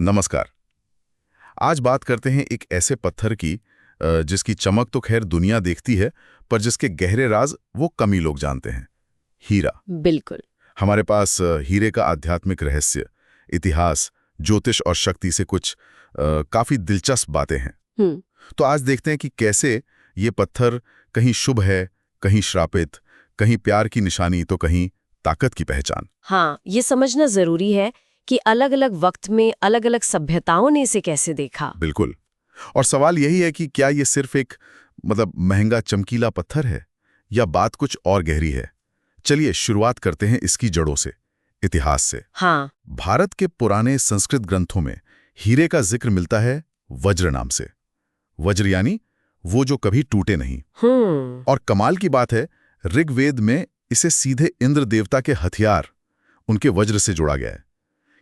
नमस्कार। आज बात करते हैं एक ऐसे पत्थर की जिसकी चमक तो खैर दुनिया देखती है, पर जिसके गहरे राज वो कम ही लोग जानते हैं। हीरा। बिल्कुल। हमारे पास हीरे का आध्यात्मिक रहस्य, इतिहास, ज्योतिष और शक्ति से कुछ काफी दिलचस्प बातें हैं। तो आज देखते हैं कि कैसे ये पत्थर कहीं शुभ है, कहीं श्रापित, कहीं प्यार की निशानी तो कहीं ताकत की पहचान। हाँ, ये समझना जरूरी है कि अलग अलग वक्त में अलग अलग सभ्यताओं ने इसे कैसे देखा। बिल्कुल। और सवाल यही है कि क्या ये सिर्फ एक महंगा चमकीला पत्थर है या बात कुछ और गहरी है। चलिए शुरुआत करते हैं इसकी जड़ों से, इतिहास से। हाँ। भारत के पुराने संस्कृत ग्रंथों में हीरे का जिक्र मिलता है वज्र नाम से। वज्र यानी वो जो कभी टूटे नहीं। और कमाल की बात है, ऋग्वेद में इसे सीधे इंद्र देवता के हथियार, उनके वज्र से जोड़ा गया है।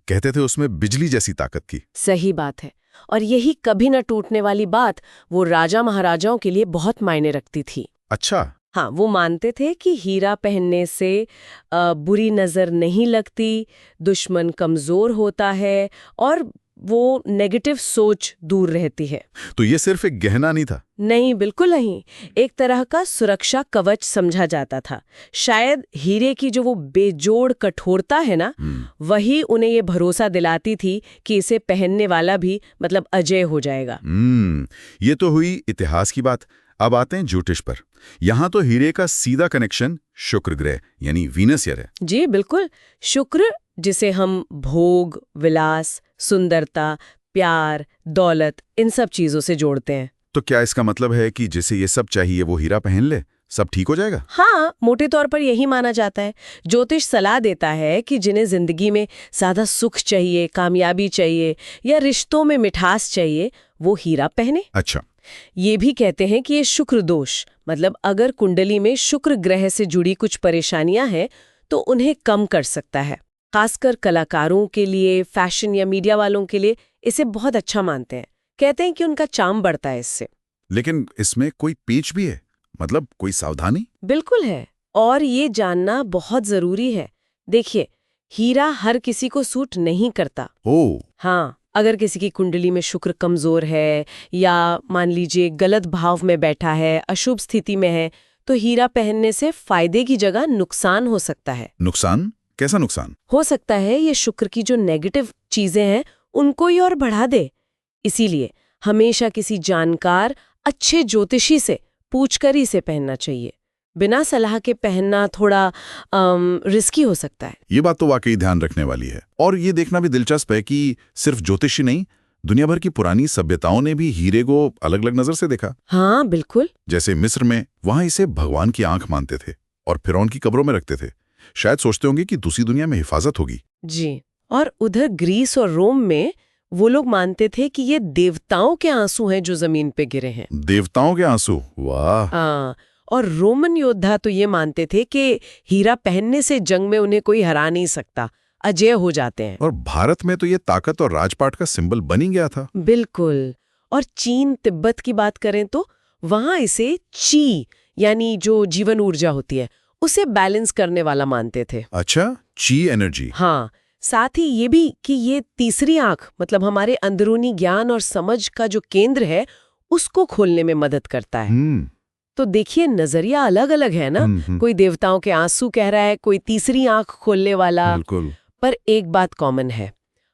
कहते थे उसमें बिजली जैसी ताकत की। सही बात है। और यही कभी न टूटने वाली बात वो राजा महाराजाओं के लिए बहुत मायने रखती थी। अच्छा। हाँ, वो मानते थे कि हीरा पहनने से बुरी नजर नहीं लगती, दुश्मन कमजोर होता है और वो नेगेटिव सोच दूर रहती है। तो ये सिर्फ एक गहना नहीं था? नहीं, बिल्कुल नहीं। एक तरह का सुरक्षा कवच समझा जाता था। शायद हीरे की जो वो बेजोड़ कठोरता है ना, वही उन्हें ये भरोसा दिलाती थी कि इसे पहनने वाला भी अजय हो जाएगा। ये तो हुई इतिहास की बात। अब आते हैं ज्योतिष पर। यहाँ तो हीरे का सीधा कनेक्शन शुक्र ग्रह यानी वीनस ईयर है। जी बिल्कुल। शुक्र, जिसे हम भोग, विलास, सुंदरता, प्यार, दौलत, इन सब चीजों से जोड़ते हैं। तो क्या इसका मतलब है कि जिसे ये सब चाहिए वो हीरा पहन ले, सब ठीक हो जाएगा? हाँ, मोटे तौर पर यही माना जाता है। ज्योतिष सलाह देता है कि जिन्हें जिंदगी में ज्यादा सुख चाहिए, कामयाबी चाहिए या रिश्तों में मिठास चाहिए, वो हीरा पहने। अच्छा। ये भी कहते हैं कि ये शुक्र दोष, अगर कुंडली में शुक्र ग्रह से जुड़ी कुछ परेशानियां हैं तो उन्हें कम कर सकता है। खासकर कलाकारों के लिए, फैशन या मीडिया वालों के लिए इसे बहुत अच्छा मानते हैं। कहते हैं कि उनका चार्म बढ़ता है इससे। लेकिन इसमें कोई पेच भी है? कोई सावधानी? बिल्कुल है, और ये जानना बहुत जरूरी है। देखिए, हीरा हर किसी को सूट नहीं करता। ओह। हाँ, अगर किसी की कुंडली में शुक्र कमजोर है या मान लीजिए गलत भाव में बैठा है, अशुभ स्थिति में है, तो हीरा पहनने से फायदे की जगह नुकसान हो सकता है। नुकसान? कैसा नुकसान? हो सकता है ये शुक्र की जो नेगेटिव चीजें हैं उनको ही और बढ़ा दे। इसीलिए हमेशा किसी जानकार, अच्छे ज्योतिषी से पूछकर ही इसे पहनना चाहिए। बिना सलाह के पहनना थोड़ा रिस्की हो सकता है। ये बात तो वाकई ध्यान रखने वाली है। और ये देखना भी दिलचस्प है कि सिर्फ ज्योतिषी नहीं, दुनिया भर की पुरानी सभ्यताओं ने भी हीरे को अलग अलग नजर से देखा। हाँ बिल्कुल। जैसे मिस्र में, वहां इसे भगवान की आंख मानते थे और फिरौन की कब्रों में रखते थे। शायद सोचते होंगे कि दूसरी दुनिया में हिफाजत होगी। जी। और उधर ग्रीस और रोम में वो लोग मानते थे कि ये देवताओं के आंसू हैं जो जमीन पे गिरे हैं। देवताओं के आंसू? वाह। हाँ, और रोमन योद्धा तो ये मानते थे कि हीरा पहनने से जंग में उन्हें कोई हरा नहीं सकता, अजय हो जाते हैं। और भारत में तो ये ताकत और राजपाट का सिंबल बन ही गया था। बिल्कुल। और चीन, तिब्बत की बात करें तो वहां इसे ची यानी जो जीवन ऊर्जा होती है उसे बैलेंस करने वाला मानते थे। अच्छा, ची एनर्जी। हाँ, साथ ही ये भी कि ये तीसरी आंख, हमारे अंदरूनी ज्ञान और समझ का जो केंद्र है उसको खोलने में मदद करता है। तो देखिए, नजरिया अलग अलग है ना। कोई देवताओं के आंसू कह रहा है, कोई तीसरी आंख खोलने वाला। बिल्कुल। पर एक बात कॉमन है,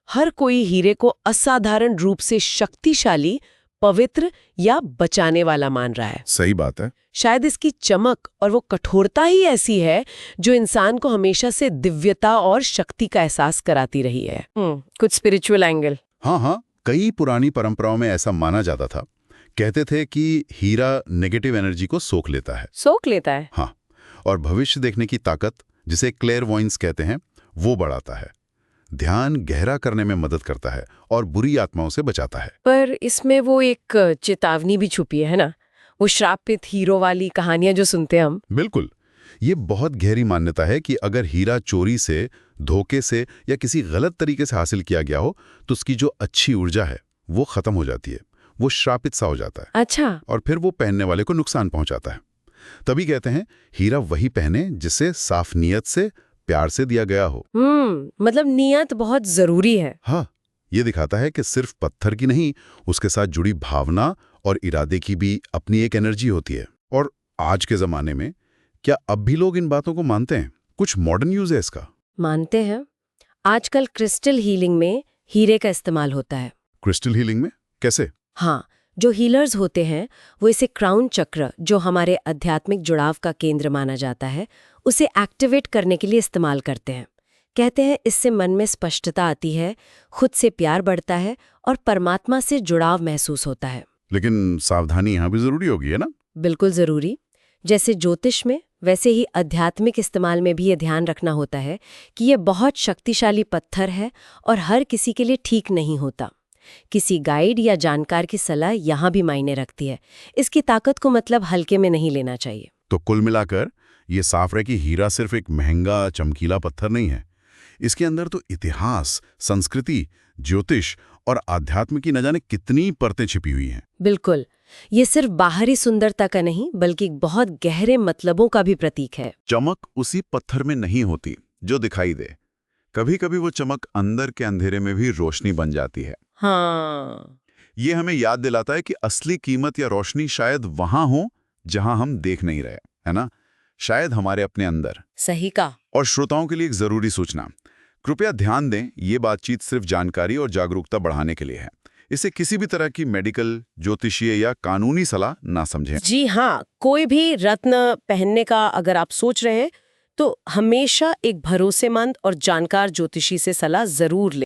हर कोई हीरे को असाधारण रूप से शक्तिशाली, पवित्र या बचाने वाला मान रहा है। सही बात है। शायद इसकी चमक और वो कठोरता ही ऐसी है जो इंसान को हमेशा से दिव्यता और शक्ति का एहसास कराती रही है। कुछ स्पिरिचुअल एंगल। हाँ, कई पुरानी परंपराओं में ऐसा माना जाता था। कहते थे कि हीरा नेगेटिव एनर्जी को सोख लेता है। हाँ, और भविष्य देखने की ताकत, जिसे क्लेयरवॉयंस कहते हैं, वो बढ़ाता है। ध्यान गहरा करने में मदद करता है और बुरी आत्माओं से बचाता है। पर इसमें वो एक चेतावनी भी छुपी है ना, वो श्रापित हीरो वाली कहानियां जो सुनते हैं हम। बिल्कुल। ये बहुत गहरी मान्यता है कि अगर हीरा चोरी से, धोखे से या किसी गलत तरीके से हासिल किया गया हो तो उसकी जो अच्छी ऊर्जा है वो खत्म हो जाती है, वो श्रापित सा हो जाता है। अच्छा। और फिर वो पहनने वाले को नुकसान पहुंचाता है। तभी कहते हैं हीरा वही पहने जिसे साफ नीयत से, प्यार से दिया गया हो। नियत बहुत जरूरी है। हाँ, ये दिखाता है कि सिर्फ पत्थर की नहीं, उसके साथ जुड़ी भावना और इरादे की भी अपनी एक एनर्जी होती है। और आज के ज़माने में क्या अब भी लोग इन बातों को मानते हैं? कुछ मॉडर्न यूज़ है इसका? मानते हैं। आजकल क्रिस्टल हीलिंग में हीरे का इस्तेमाल होता है। क्रिस्टल हीलिंग में? कैसे? हाँ, जो हीलर्स होते हैं वो इसे क्राउन चक्र, जो हमारे आध्यात्मिक जुड़ाव का केंद्र माना जाता है, उसे एक्टिवेट करने के लिए इस्तेमाल करते हैं। कहते हैं इससे मन में स्पष्टता आती है, खुद से प्यार बढ़ता है और परमात्मा से जुड़ाव महसूस होता है। लेकिन सावधानी यहाँ भी ज़रूरी होगी, है ना? बिल्कुल ज़रूरी। जैसे ज्योतिष में, वैसे ही आध्यात्मिक इस्तेमाल में भी ये ध्यान रखना होता है कि ये बहुत शक्तिशाली पत्थर है और हर किसी के लिए ठीक नहीं होता। किसी गाइड या जानकार की सलाह यहाँ भी मायने रखती है। इसकी ताकत को मतलब हल्के में नहीं लेना चाहिए। तो कुल मिलाकर ये साफ है कि हीरा सिर्फ एक महंगा चमकीला पत्थर नहीं है। इसके अंदर तो इतिहास, संस्कृति, ज्योतिष और आध्यात्म की न जाने कितनी परतें छिपी हुई हैं। बिल्कुल, ये सिर्फ बाहरी सुंदरता का नहीं बल्कि बहुत गहरे मतलबों का भी प्रतीक है। चमक उसी पत्थर में नहीं होती जो दिखाई दे, कभी कभी वो चमक अंदर के अंधेरे में भी रोशनी बन जाती है। हाँ, ये हमें याद दिलाता है कि असली कीमत या रोशनी शायद वहां हो जहां हम देख नहीं रहे, है ना? शायद हमारे अपने अंदर। सही कहा। और श्रोताओं के लिए एक जरूरी सूचना, कृपया ध्यान दें, ये बातचीत सिर्फ जानकारी और जागरूकता बढ़ाने के लिए है। इसे किसी भी तरह की मेडिकल, ज्योतिषीय या कानूनी सलाह ना समझें। जी हाँ, कोई भी रत्न पहनने का अगर आप सोच रहे हैं तो हमेशा एक भरोसेमंद और जानकार ज्योतिषी से सलाह जरूर लें।